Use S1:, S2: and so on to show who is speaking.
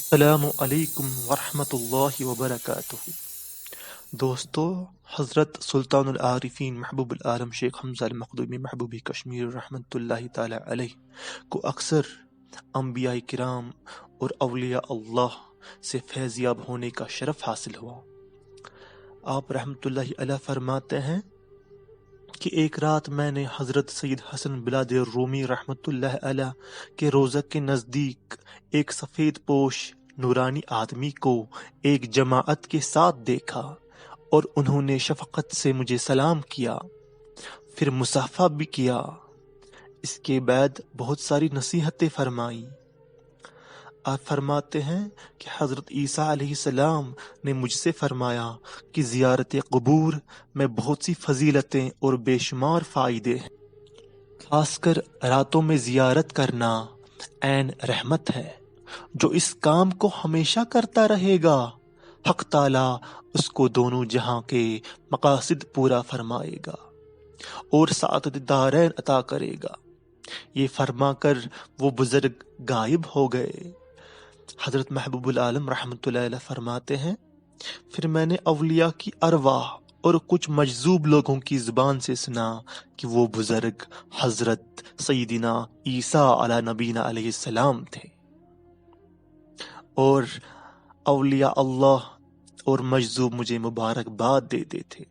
S1: السلام علیکم ورحمۃ اللہ وبرکاتہ۔ دوستو، حضرت سلطان العارفین محبوب العالم شیخ حمزہ المخدومی محبوبی کشمیر رحمۃ اللہ تعالی علیہ کو اکثر انبیاء کرام اور اولیاء اللہ سے فیضیاب ہونے کا شرف حاصل ہوا۔ آپ رحمۃ اللہ علیہ فرماتے ہیں کہ ایک رات میں نے حضرت سید حسن بلادر رومی رحمۃ اللہ علیہ کے روضہ کے نزدیک ایک سفید پوش نورانی آدمی کو ایک جماعت کے ساتھ دیکھا اور انہوں نے شفقت سے مجھے سلام کیا، پھر مصافحہ بھی کیا۔ اس کے بعد بہت ساری نصیحتیں فرمائیں۔ آپ فرماتے ہیں کہ حضرت عیسیٰ علیہ السلام نے مجھ سے فرمایا کہ زیارت قبور میں بہت سی فضیلتیں اور بے شمار فائدے ہیں، خاص کر راتوں میں زیارت کرنا عین رحمت ہے۔ جو اس کام کو ہمیشہ کرتا رہے گا، حق تعالیٰ اس کو دونوں جہاں کے مقاصد پورا فرمائے گا اور سعادت دارین عطا کرے گا۔ یہ فرما کر وہ بزرگ غائب ہو گئے۔ حضرت محبوب العالم رحمۃ اللہ علیہ فرماتے ہیں، پھر میں نے اولیاء کی ارواح اور کچھ مجذوب لوگوں کی زبان سے سنا کہ وہ بزرگ حضرت سیدنا عیسیٰ علی نبینا علیہ السلام تھے، اور اولیاء اللہ اور مجذوب مجھے مبارکباد دیتے تھے۔